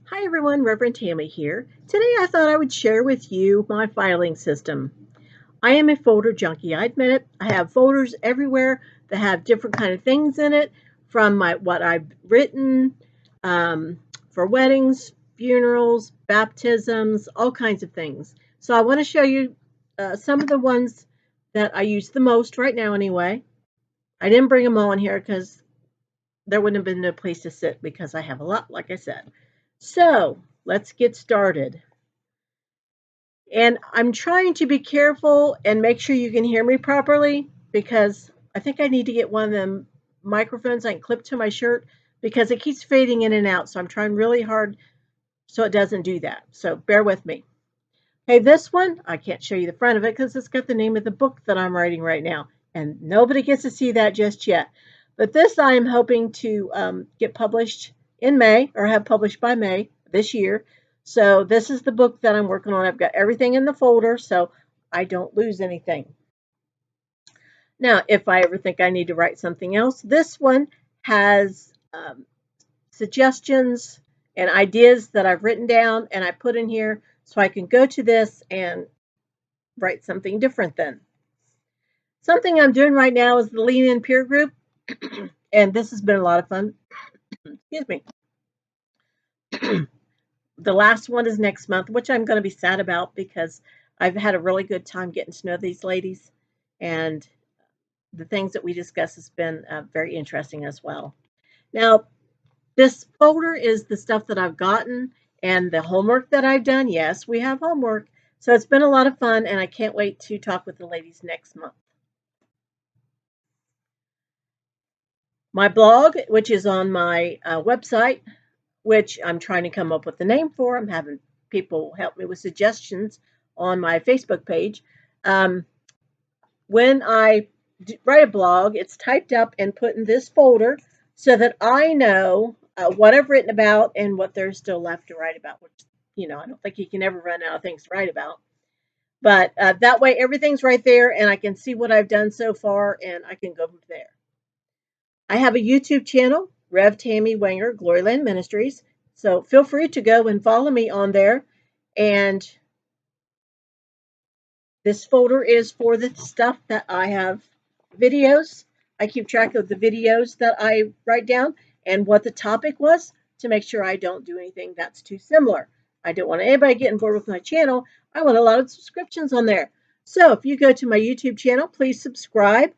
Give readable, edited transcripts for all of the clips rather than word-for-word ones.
Hi everyone, Reverend Tammy here. Today I thought I would share with you my filing system. I am a folder junkie, I admit it. I have folders everywhere that have different kind of things in it, from what I've written for weddings, funerals, baptisms, all kinds of things. So I want to show you some of the ones that I use the most right now anyway. I didn't bring them all in here because there wouldn't have been no place to sit because I have a lot, like I said. So let's get started. And I'm trying to be careful and make sure you can hear me properly because I think I need to get one of them microphones I can clip to my shirt because it keeps fading in and out. So I'm trying really hard so it doesn't do that. So bear with me. Hey, this one, I can't show you the front of it because it's got the name of the book that I'm writing right now. And nobody gets to see that just yet. But this I am hoping to get published in May or have published by May this year. So this is the book that I'm working on. I've got everything in the folder so I don't lose anything. Now, if I ever think I need to write something else, this one has suggestions and ideas that I've written down and I put in here so I can go to this and write something different then. Something I'm doing right now is the Lean In Peer Group, and this has been a lot of fun. Excuse me. The last one is next month, which I'm going to be sad about because I've had a really good time getting to know these ladies, and the things that we discuss has been very interesting as well. Now, this folder is the stuff that I've gotten and the homework that I've done. Yes, we have homework. So it's been a lot of fun, and I can't wait to talk with the ladies next month. My blog, which is on my website, which I'm trying to come up with a name for. I'm having people help me with suggestions on my Facebook page. When I write a blog, it's typed up and put in this folder so that I know what I've written about and what there's still left to write about, which, I don't think you can ever run out of things to write about. But that way, everything's right there and I can see what I've done so far and I can go from there. I have a YouTube channel, Rev Tammy Wenger, Gloryland Ministries. So feel free to go and follow me on there. And this folder is for the stuff that I have videos. I keep track of the videos that I write down and what the topic was to make sure I don't do anything that's too similar. I don't want anybody getting bored with my channel. I want a lot of subscriptions on there. So if you go to my YouTube channel, please subscribe.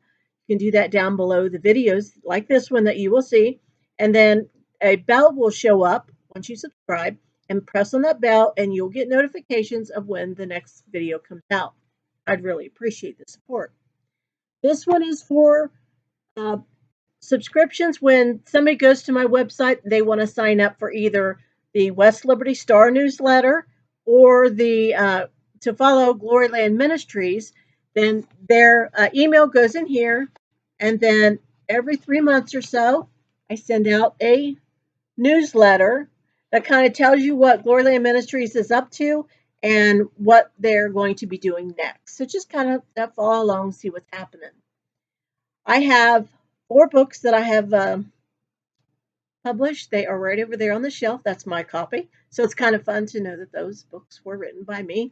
You can do that down below the videos like this one that you will see. And then a bell will show up once you subscribe, and press on that bell and you'll get notifications of when the next video comes out. I'd really appreciate the support. This one is for uh, subscriptions. When somebody goes to my website, they want to sign up for either the West Liberty Star newsletter or the to follow Gloryland Ministries, then their email goes in here, and then every 3 months or so, I send out a newsletter that kind of tells you what Gloryland Ministries is up to and what they're going to be doing next. So just kind of follow along, see what's happening. I have 4 books that I have published. They are right over there on the shelf. That's my copy. So it's kind of fun to know that those books were written by me.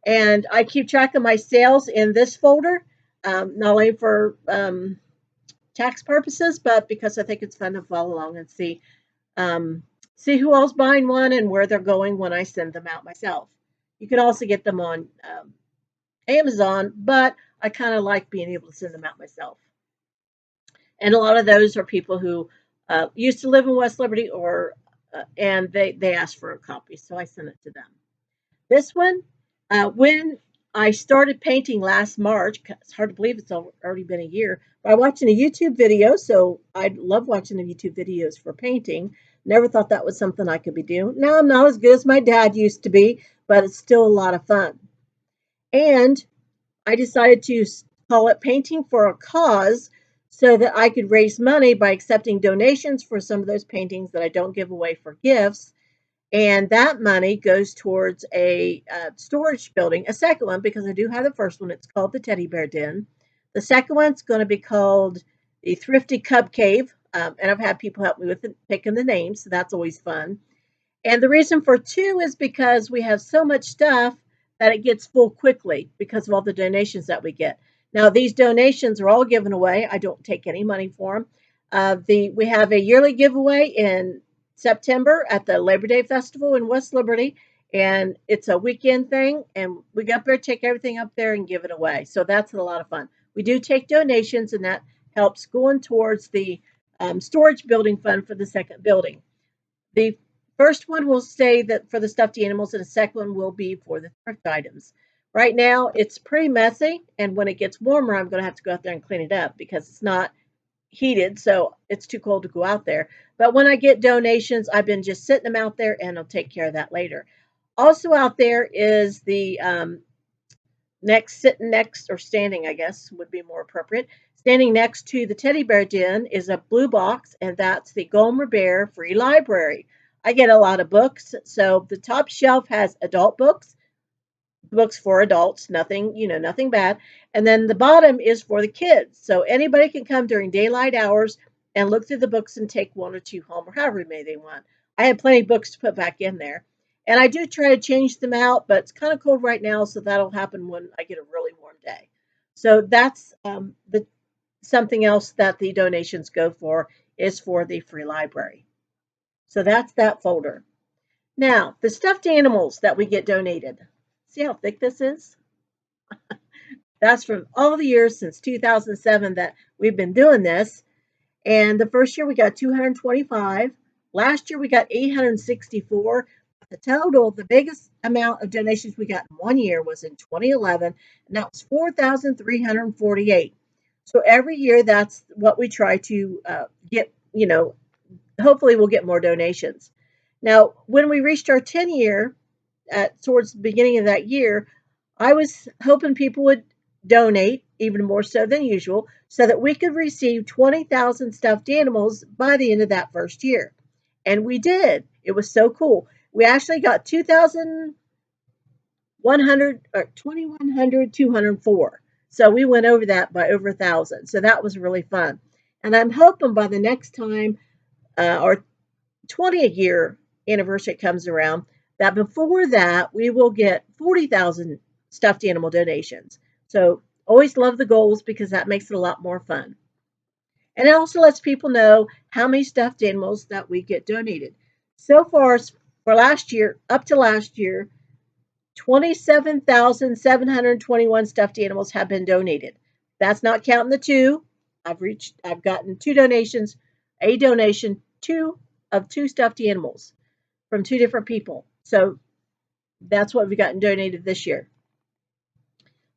And I keep track of my sales in this folder, not only for tax purposes, but because I think it's fun to follow along and see who else buying one and where they're going when I send them out myself. You can also get them on Amazon, but I kind of like being able to send them out myself. And a lot of those are people who used to live in West Liberty and they asked for a copy, so I sent it to them. This one, when I started painting last March, it's hard to believe it's already been a year, by watching a YouTube video. So I love watching the YouTube videos for painting. Never thought that was something I could be doing. Now I'm not as good as my dad used to be, but it's still a lot of fun. And I decided to call it Painting for a Cause so that I could raise money by accepting donations for some of those paintings that I don't give away for gifts. And that money goes towards a storage building, a second one, because I do have the first one. It's called the Teddy Bear Den. The second one's going to be called the Thrifty Cub Cave. And I've had people help me with picking the names, so that's always fun. And the reason for two is because we have so much stuff that it gets full quickly because of all the donations that we get. Now, these donations are all given away. I don't take any money for them. We have a yearly giveaway in September at the Labor Day Festival in West Liberty, and it's a weekend thing. And we go up there, take everything up there, and give it away. So that's a lot of fun. We do take donations, and that helps going towards the storage building fund for the second building. The first one will say that for the stuffed animals, and the second one will be for the thrift items. Right now, it's pretty messy, and when it gets warmer, I'm going to have to go out there and clean it up because it's not heated, so it's too cold to go out there. But when I get donations, I've been just sitting them out there, and I'll take care of that later. Also out there is the sitting next, or standing, I guess would be more appropriate. Standing next to the teddy bear den is a blue box, and that's the Gomer Bear Free Library. I get a lot of books, so the top shelf has adult books, books for adults, nothing, nothing bad. And then the bottom is for the kids. So anybody can come during daylight hours and look through the books and take one or two home or however many they want. I have plenty of books to put back in there. And I do try to change them out, but it's kind of cold right now, so that'll happen when I get a really warm day. So that's the something else that the donations go for is for the free library. So that's that folder. Now, the stuffed animals that we get donated. See how thick this is? That's from all the years since 2007 that we've been doing this. And the first year we got 225. Last year we got 864. The total, the biggest amount of donations we got in one year was in 2011, and that was 4,348. So every year that's what we try to get, hopefully we'll get more donations. Now, when we reached our 10-year, towards the beginning of that year, I was hoping people would donate even more so than usual so that we could receive 20,000 stuffed animals by the end of that first year. And we did. It was so cool. We actually got 2,100 or 2,100, 204. So we went over that by over 1,000. So that was really fun. And I'm hoping by the next time our 20th year anniversary comes around, that before that we will get 40,000 stuffed animal donations. So always love the goals because that makes it a lot more fun. And it also lets people know how many stuffed animals that we get donated. So far for last year, up to last year, 27,721 stuffed animals have been donated. That's not counting the two. I've gotten two donations, a donation, two stuffed animals from two different people. So that's what we've gotten donated this year.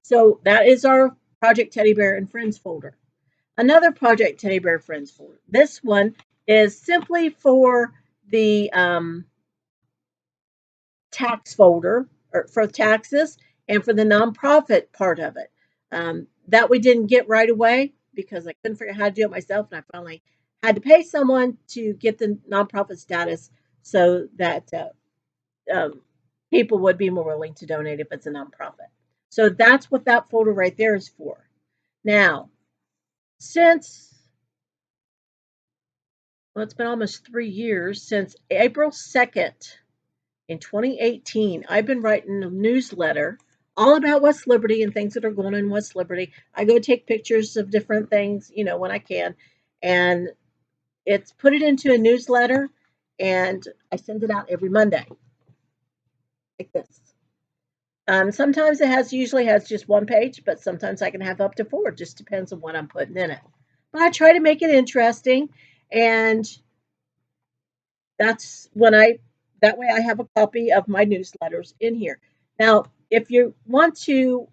So that is our Project Teddy Bear and Friends folder. Another Project Teddy Bear Friends folder. This one is simply for the tax folder, or for taxes, and for the nonprofit part of it. That we didn't get right away because I couldn't figure out how to do it myself, and I finally had to pay someone to get the nonprofit status so that people would be more willing to donate if it's a nonprofit. So that's what that folder right there is for. Now, since, well, it's been almost 3 years, since April 2nd in 2018, I've been writing a newsletter all about West Liberty and things that are going on in West Liberty. I go take pictures of different things, when I can, and it's put it into a newsletter, and I send it out every Monday, like this. Sometimes usually has just one page, but sometimes I can have up to 4. It just depends on what I'm putting in it. But I try to make it interesting, and that's that way I have a copy of my newsletters in here. Now, if you want to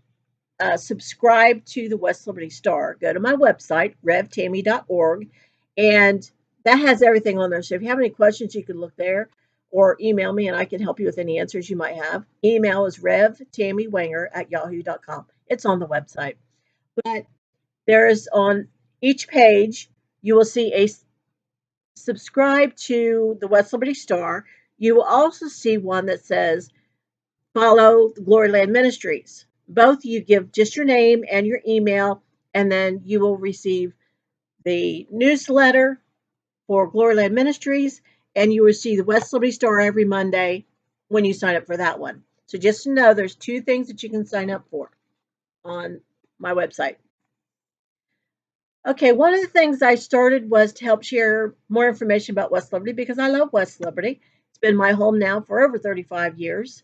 subscribe to the West Liberty Star, go to my website, revtammy.org, and that has everything on there. So if you have any questions, you can look there or email me and I can help you with any answers you might have. Email is revtammywanger@yahoo.com. It's on the website. But there is on each page, you will see a subscribe to the West Liberty Star. You will also see one that says follow Gloryland Ministries. Both you give just your name and your email, and then you will receive the newsletter for Gloryland Ministries and you will see the West Liberty Star every Monday when you sign up for that one. So just to know, there's two things that you can sign up for on my website. Okay, one of the things I started was to help share more information about West Liberty because I love West Liberty. It's been my home now for over 35 years.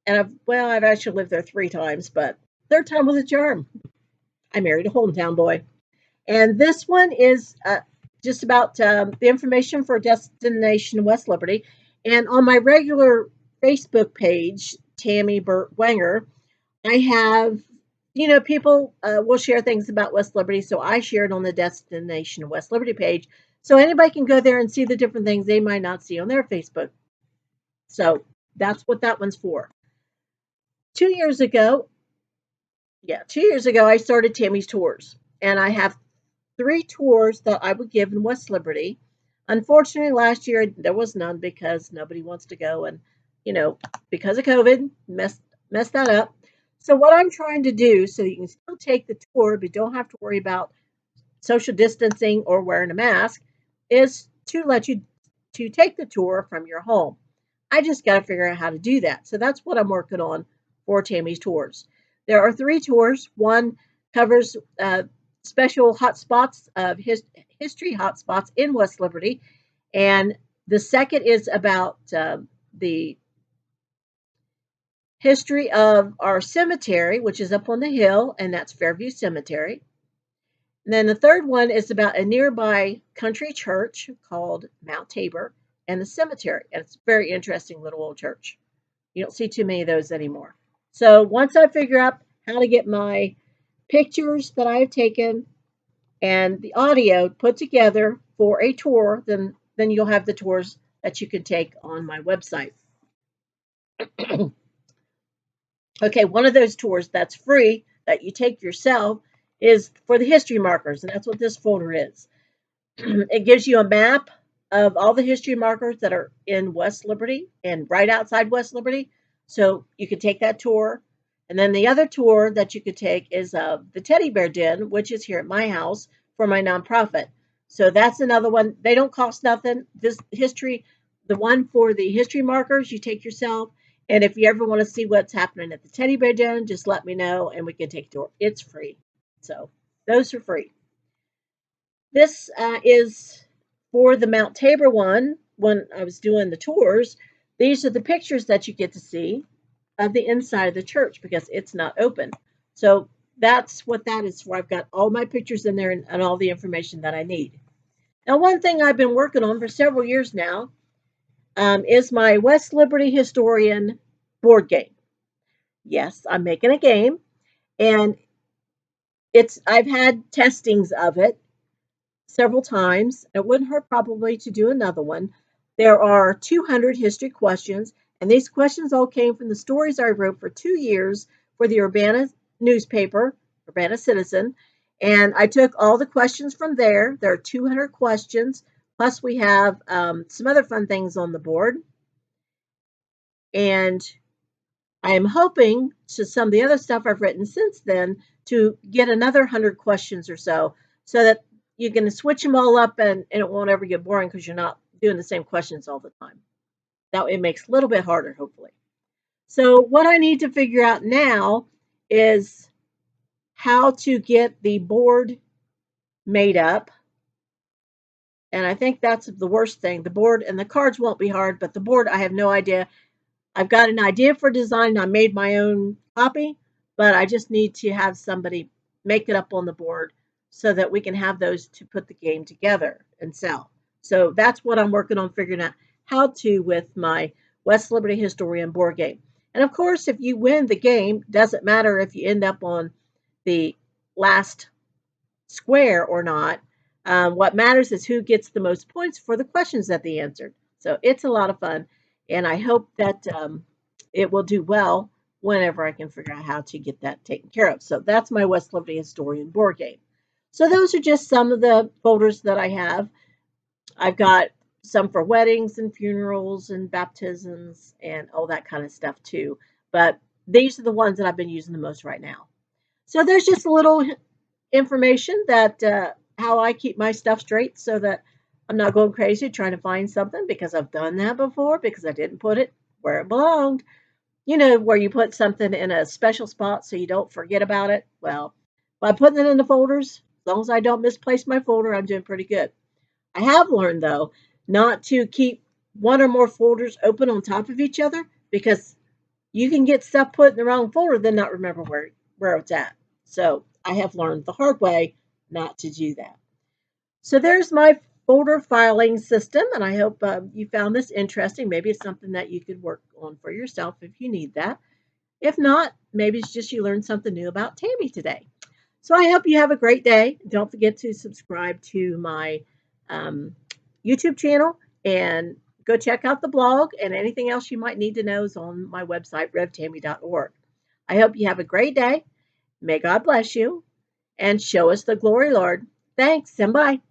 And I've actually lived there 3 times, but third time was a charm. I married a hometown boy. And this one is just about the information for Destination West Liberty. And on my regular Facebook page, Tammy Burt Wenger, I have, people will share things about West Liberty. So I shared on the Destination West Liberty page. So anybody can go there and see the different things they might not see on their Facebook. So that's what that one's for. 2 years ago, 2 years ago, I started Tammy's Tours. And I have 3 tours that I would give in West Liberty. Unfortunately, last year there was none because nobody wants to go, and because of COVID, messed that up. So what I'm trying to do, so you can still take the tour, but don't have to worry about social distancing or wearing a mask, is to let you to take the tour from your home. I just got to figure out how to do that. So that's what I'm working on for Tammy's Tours. There are 3 tours. One covers special hotspots of history hotspots in West Liberty, and the second is about the history of our cemetery, which is up on the hill, and that's Fairview Cemetery. And then the third one is about a nearby country church called Mount Tabor and the cemetery. And it's a very interesting little old church. You don't see too many of those anymore. So once I figure out how to get my pictures that I have taken and the audio put together for a tour, then you'll have the tours that you can take on my website. Okay, one of those tours that's free that you take yourself is for the history markers, and that's what this folder is. It gives you a map of all the history markers that are in West Liberty and right outside West Liberty. So you could take that tour. And then the other tour that you could take is the Teddy Bear Den, which is here at my house for my nonprofit. So that's another one. They don't cost nothing. This history, the one for the history markers, you take yourself. And if you ever want to see what's happening at the Teddy Bear Den, just let me know and we can take a tour. It's free. So those are free. This is for the Mount Tabor one. When I was doing the tours, these are the pictures that you get to see of the inside of the church because it's not open. So that's what that is for. I've got all my pictures in there and all the information that I need. Now, one thing I've been working on for several years now is my West Liberty Historian board game. Yes, I'm making a game, and I've had testings of it several times. It wouldn't hurt probably to do another one. There are 200 history questions, and these questions all came from the stories I wrote for 2 years for the Urbana newspaper, Urbana Citizen. And I took all the questions from there. There are 200 questions, plus we have some other fun things on the board. And I am hoping to some of the other stuff I've written since then to get another 100 questions or so that you can switch them all up and it won't ever get boring because you're not doing the same questions all the time. That it makes it a little bit harder, hopefully. So what I need to figure out now is how to get the board made up. And I think that's the worst thing. The board and the cards won't be hard, but the board, I have no idea. I've got an idea for design. I made my own copy, but I just need to have somebody make it up on the board so that we can have those to put the game together and sell. So that's what I'm working on figuring out how to with my West Liberty Historian board game. And of course, if you win the game, doesn't matter if you end up on the last square or not. What matters is who gets the most points for the questions that they answered. So it's a lot of fun, and I hope that it will do well whenever I can figure out how to get that taken care of. So that's my West Liberty Historian board game. So those are just some of the folders that I have. I've got some for weddings and funerals and baptisms and all that kind of stuff too. But these are the ones that I've been using the most right now. So there's just a little information that how I keep my stuff straight so that I'm not going crazy trying to find something because I've done that before because I didn't put it where it belonged. You know, where you put something in a special spot so you don't forget about it. Well, by putting it in the folders, as long as I don't misplace my folder, I'm doing pretty good. I have learned, though, not to keep one or more folders open on top of each other because you can get stuff put in the wrong folder, then not remember where it's at. So I have learned the hard way not to do that. So there's my folder filing system, and I hope you found this interesting. Maybe it's something that you could work on for yourself if you need that. If not, maybe it's just you learned something new about Tammy today. So I hope you have a great day. Don't forget to subscribe to my um, YouTube channel and go check out the blog, and anything else you might need to know is on my website, revtammy.org. I hope you have a great day. May God bless you and show us the glory, Lord. Thanks and bye.